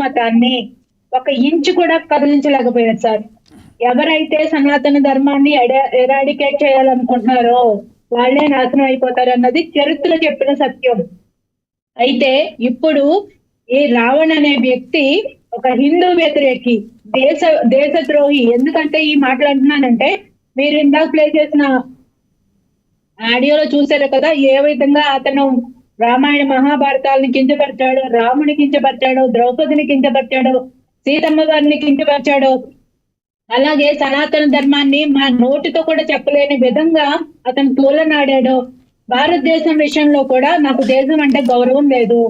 మతాన్ని ఒక ఇంచు కూడా కదిలించలేకపోయారు సార్. ఎవరైతే సనాతన ధర్మాన్ని ఎరాడికేట్ చేయాలనుకుంటున్నారో వాళ్ళే నాశనం అయిపోతారు అన్నది చరిత్ర చెప్పిన సత్యం. అయితే ఇప్పుడు ఈ రావణ్ అనే వ్యక్తి ఒక హిందూ వ్యతిరేకి, దేశద్రోహి. ఎందుకంటే ఈ మాట్లాడుతున్నానంటే మీరు ఇందాక ప్లే చేసిన ఆడియోలో చూసారు కదా, ఏ విధంగా అతను రామాయణ మహాభారతాలను కించపరిచాడు, రాముని కించపరిచాడు, ద్రౌపదిని కించపరిచాడు, సీతమ్మ గారిని కించపరిచాడు. అలాగే సనాతన ధర్మాన్ని మా నోటితో కూడా చెప్పలేని విధంగా అతను తూలనాడాడు. భారతదేశం విషయంలో కూడా నాకు దేశం అంటే గౌరవం లేదు,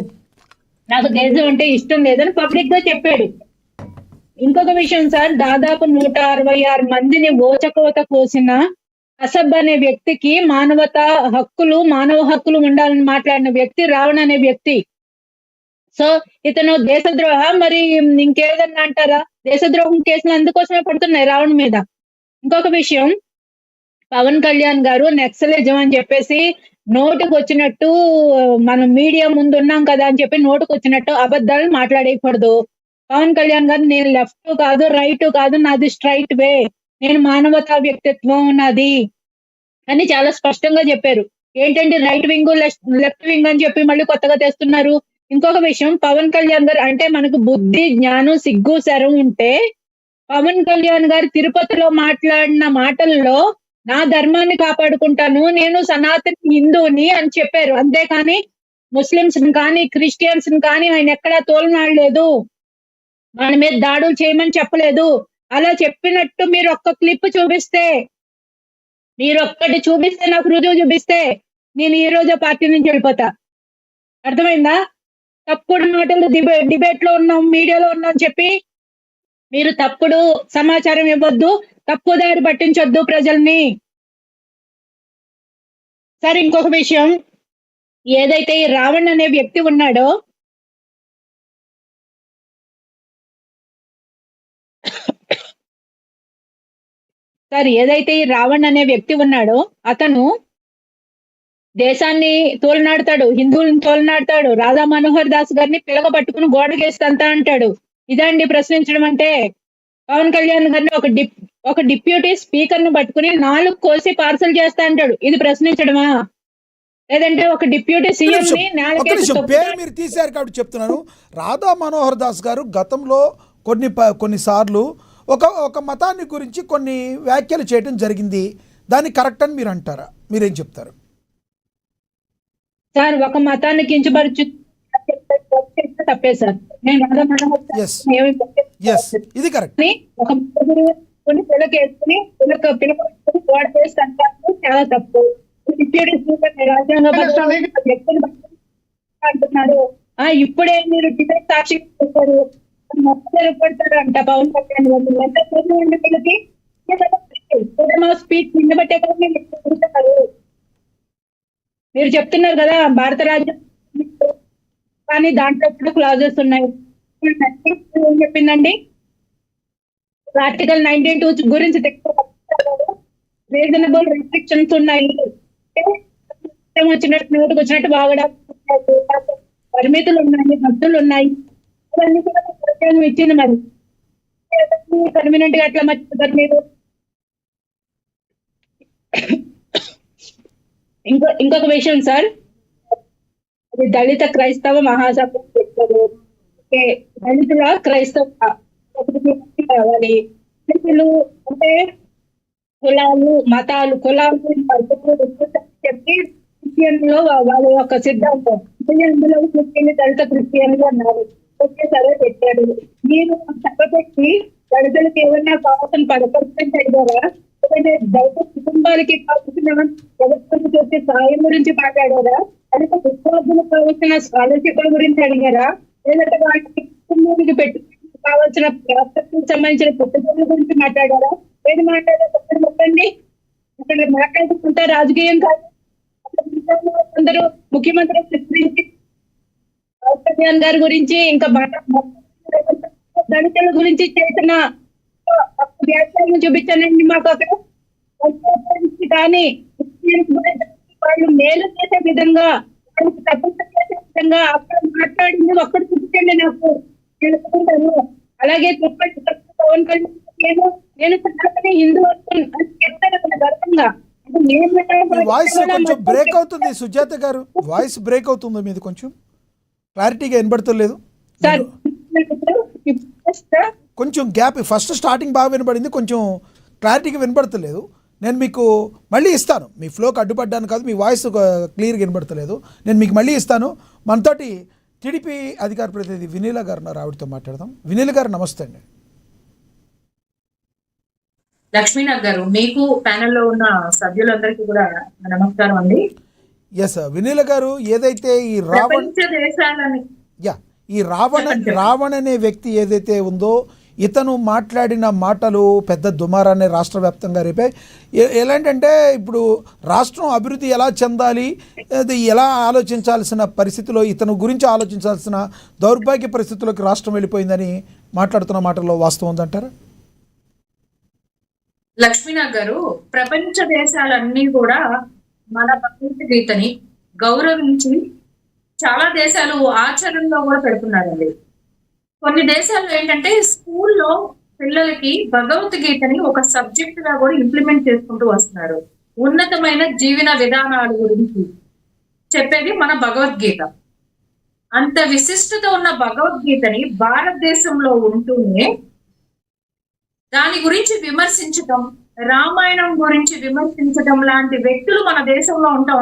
నాకు దేశం అంటే ఇష్టం లేదని పబ్లిక్ గా చెప్పాడు. ఇంకొక విషయం సార్, దాదాపు 166 మందిని ఓచకోత కోసిన అసబ్ అనే వ్యక్తికి మానవ హక్కులు ఉండాలని మాట్లాడిన వ్యక్తి రావణ్ అనే వ్యక్తి. సో ఇతను దేశద్రోహ, మరి ఇంకేదన్నా అంటారా? దేశద్రోహం కేసులు అందుకోసమే పడుతున్నాయి రావణ్ మీద. ఇంకొక విషయం, పవన్ కళ్యాణ్ గారు నక్సలిజం అని చెప్పేసి నోటుకు వచ్చినట్టు, మనం మీడియా ముందు ఉన్నాం కదా అని చెప్పి నోటుకు వచ్చినట్టు అబద్ధాలు మాట్లాడకూడదు. పవన్ కళ్యాణ్ గారు నేను లెఫ్ట్ కాదు రైట్ కాదు, నాది స్ట్రైట్ వే, నేను మానవతా వ్యక్తిత్వం ఉన్నది అని చాలా స్పష్టంగా చెప్పారు. ఏంటంటే రైట్ వింగ్ లెఫ్ట్ వింగ్ అని చెప్పి మళ్ళీ కొత్తగా తెస్తున్నారు. ఇంకొక విషయం, పవన్ కళ్యాణ్ గారు అంటే మనకు బుద్ధి జ్ఞానం సిగ్గు శరం ఉంటే పవన్ కళ్యాణ్ గారు తిరుపతిలో మాట్లాడిన మాటల్లో నా ధర్మాన్ని కాపాడుకుంటాను, నేను సనాతన హిందువుని అని చెప్పారు. అంతేకాని ముస్లింస్ కానీ క్రిస్టియన్స్ కానీ ఆయన ఎక్కడా తోలనాడలేదు, మన మీద దాడులు చేయమని చెప్పలేదు. అలా చెప్పినట్టు మీరు ఒక్క క్లిప్ చూపిస్తే, మీరు ఒక్కటి చూపిస్తే, నాకు రుజువు చూపిస్తే నేను ఈ రోజు పార్టీ నుంచి వెళ్ళిపోతా. అర్థమైందా? తప్పుడు మాటలు డిబేట్ లో ఉన్నాం, మీడియాలో ఉన్నాం చెప్పి మీరు తప్పుడు సమాచారం ఇవ్వద్దు, తప్పు దారి పట్టించొద్దు ప్రజల్ని. సరే, ఇంకొక విషయం, ఏదైతే ఈ రావణ్ అనే వ్యక్తి ఉన్నాడో, అతను దేశాన్ని తోలనాడతాడు, హిందువులను తోలనాడతాడు, రాధా మనోహర్ దాస్ గారిని పిలక పట్టుకుని గోడకేస్తంతా అంటాడు. ఇదండి ప్రశ్నించడం అంటే? పవన్ కళ్యాణ్ గారిని ఒక డిప్యూటీ స్పీకర్ ను పట్టుకుని 4 కోసి పార్సల్ చేస్తా అంటాడు. ఇది ప్రశ్నించడమా? లేదంటే ఒక డిప్యూటీ సీఎం ని పేరు మీరు తీశారు కాబట్టి చెప్తున్నాను. రాధా మనోహర్ దాస్ గారు గతంలో కొన్నిసార్లు ఒక మతాన్ని గురించి కొన్ని వ్యాఖ్యలు చేయడం జరిగింది. దాన్ని కరెక్ట్ అని మీరు అంటారా? మీరేం చెప్తారు సార్? ఒక మతాన్ని కించపరచు తప్పే సార్. నేను ఇది కరెక్ట్. ఒక పిల్లకేసుకుని చాలా తప్పు. డిప్యూటీ స్పీకర్ అంటున్నారు. ఇప్పుడే మీరు డిబేట్ సాక్షి చెప్పారు, పడతారంట పవన్ కళ్యాణ్ పిల్లకి స్పీచ్ నిన్నబట్టే కదా మీరు చెప్తున్నారు కదా భారత రాజ్యం, కానీ దాంట్లో కూడా క్లాజెస్ ఉన్నాయి. ఏం చెప్పిందండి? ఆర్టికల్ 92 గురించి రీజనబుల్ రెస్ట్రిక్షన్స్ ఉన్నాయి, వచ్చినట్టు నోటుకు వచ్చినట్టు వాగడం, పరిమితులు ఉన్నాయి, హద్దులు ఉన్నాయి. అవన్నీ కూడా ఇచ్చింది. మరి పర్మినెంట్ గా ఎట్లా మర్చిపోతారు మీరు? ఇంకొక విషయం సార్, అది దళిత క్రైస్తవ మహాసభ పెట్టారు. దళితుల క్రైస్తవ కావాలి. అంటే కులాలు చెప్పి క్రిస్టియన్లో వాళ్ళ యొక్క సిద్ధాంతం అందులో దళిత క్రిస్టియన్లు అన్నారు. ఓకే సరే పెట్టారు. మీరు సభ పెట్టి దళితులకు ఏమన్నా కావాల్సిన 10% అడిగారా? దళిత కుటుంబాలకి కావాల్సిన ప్రభుత్వం చేసే సాయం గురించి మాట్లాడారా? దళిత విద్యార్థులకు కావాల్సిన స్కాలర్షిప్ల గురించి అడిగారా? లేదంటే వాటికి కుటుంబానికి కావాల్సిన ప్రాజెక్టులకు సంబంధించిన పెట్టుబడుల గురించి మాట్లాడారా? ఏది మాట్లాడారు చెప్పండి. అక్కడ మాట్లాడుకుంటా రాజకీయం కాదు. అందరూ ముఖ్యమంత్రి పవన్ కళ్యాణ్ గారి గురించి, ఇంకా దళితుల గురించి చేసిన వ్యాఖ్యలను చూపించానండి మాకు అక్కడ. కానీ వాళ్ళు మేలు చేసే విధంగా, వాళ్ళకి తప్పు చేసే విధంగా అక్కడ మాట్లాడింది ఒక్కటి చూపించండి నాకు. తెలుసుకుంటాను. అలాగే చెప్పండి పవన్ కళ్యాణ్ నేను సనాతన హిందూ అని చెప్తాను అక్కడ గర్వంగా. అంటే మీ వాయిస్ కొంచెం బ్రేక్ అవుతుంది సుజాత గారు, వాయిస్ బ్రేక్ అవుతుంది మీది, కొంచెం క్లారిటీగా వినబడతలేదు. సార్ కొంచెం గ్యాప్, ఫస్ట్ స్టార్టింగ్ బాగా వినబడింది, కొంచెం క్లారిటీగా వినబడతలేదు. నేను మీకు మళ్ళీ ఇస్తాను, మీ ఫ్లోకి అడ్డుపడ్డాను కాదు, మీ వాయిస్ క్లియర్గా వినబడతలేదు, నేను మీకు మళ్ళీ ఇస్తాను. మనతోటి టీడీపీ అధికార ప్రతినిధి వినీల గారు ఉన్నారు, ఆవిడతో మాట్లాడదాం. వినీల గారు నమస్తే అండి. లక్ష్మీనాథ్ గారు, మీకు ప్యానెల్లో ఉన్న సభ్యులందరికీ కూడా నమస్కారం అండి. ఎస్ వినీల గారు, ఏదైతే ఈ రావణ్ అనే వ్యక్తి ఏదైతే ఉందో, ఇతను మాట్లాడిన మాటలు పెద్ద దుమారాన్ని రాష్ట్ర వ్యాప్తంగా రేపాయి. ఎలాంటంటే ఇప్పుడు రాష్ట్రం అభివృద్ధి ఎలా చెందాలి, అది ఎలా ఆలోచించాల్సిన పరిస్థితిలో, ఇతను గురించి ఆలోచించాల్సిన దౌర్భాగ్య పరిస్థితుల్లోకి రాష్ట్రం వెళ్ళిపోయిందని మాట్లాడుతున్న మాటల్లో వాస్తవం ఉందంటారా? లక్ష్మీనాథ్ గారు, ప్రపంచ దేశాలన్నీ కూడా మన భగవద్గీతని గౌరవించి చాలా దేశాలు ఆచరణలో కూడా పెడుతున్నారండి. కొన్ని దేశాల్లో ఏంటంటే స్కూల్లో పిల్లలకి భగవద్గీతని ఒక సబ్జెక్ట్ గా కూడా ఇంప్లిమెంట్ చేసుకుంటూ వస్తున్నారు. ఉన్నతమైన జీవన విధానాల గురించి చెప్పేది మన భగవద్గీత. అంత విశిష్టత ఉన్న భగవద్గీతని భారతదేశంలో ఉంటూనే దాని గురించి విమర్శించటం, రామాయణం గురించి విమర్శించటం లాంటి వ్యక్తులు మన దేశంలో ఉండటం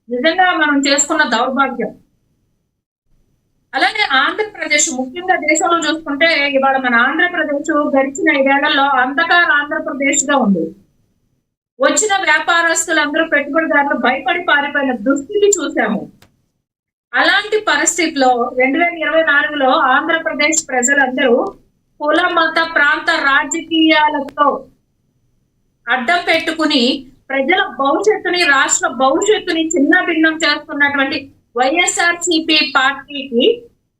నిజంగా మనం చేసుకున్న దౌర్భాగ్యం. అలాగే ఆంధ్రప్రదేశ్, ముఖ్యంగా దేశంలో చూసుకుంటే ఇవాళ మన ఆంధ్రప్రదేశ్ గడిచిన 5 ఏళ్లలో అంధకార ఆంధ్రప్రదేశ్ గా ఉంది. వచ్చిన వ్యాపారస్తులందరూ, పెట్టుబడిదారులు భయపడి పారిపోయిన దుస్థితి చూసాము. అలాంటి పరిస్థితిలో 2024లో ఆంధ్రప్రదేశ్ ప్రజలందరూ కుల మత ప్రాంత రాజకీయాలతో అడ్డం పెట్టుకుని ప్రజల భవిష్యత్తుని, రాష్ట్ర భవిష్యత్తుని చిన్న భిన్నం చేస్తున్నటువంటి వైఎస్ఆర్సీపీ పార్టీకి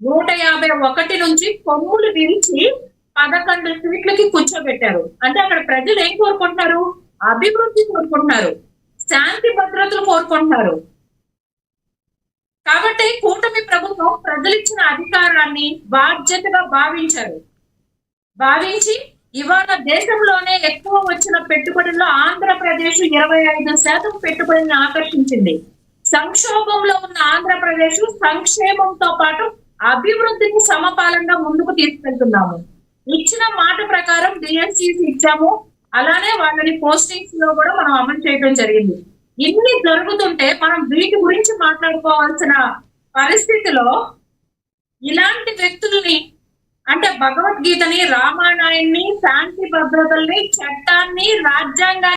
151 నుంచి కొమ్ములు విరిచి 11 సీట్లకి కూర్చోబెట్టారు. అంటే అక్కడ ప్రజలు ఏం కోరుకుంటున్నారు? అభివృద్ధి కోరుకుంటున్నారు, శాంతి భద్రతలు కోరుకుంటున్నారు. కాబట్టి కూటమి ప్రభుత్వం ప్రజలిచ్చిన అధికారాన్ని బాధ్యతగా భావించి ఇవాళ దేశంలోనే ఎక్కువ వచ్చిన పెట్టుబడుల్లో ఆంధ్రప్రదేశ్ 25% పెట్టుబడిని ఆకర్షించింది. సంక్షోభంలో ఉన్న ఆంధ్రప్రదేశ్ సంక్షేమంతో పాటు అభివృద్ధిని సమపాలంగా ముందుకు తీసుకెళ్తున్నాము. ఇచ్చిన మాట ప్రకారం డిఎస్సీస్ ఇచ్చాము, అలానే వాళ్ళని పోస్టింగ్స్ లో కూడా మనం అమలు చేయడం జరిగింది. ఇన్ని జరుగుతుంటే మనం వీటి గురించి మాట్లాడుకోవాల్సిన పరిస్థితిలో ఇలాంటి వ్యక్తుల్ని, అంటే భగవద్గీతని, రామాయణాన్ని, శాంతి భద్రతల్ని, చట్టాన్ని, రాజ్యాంగాన్ని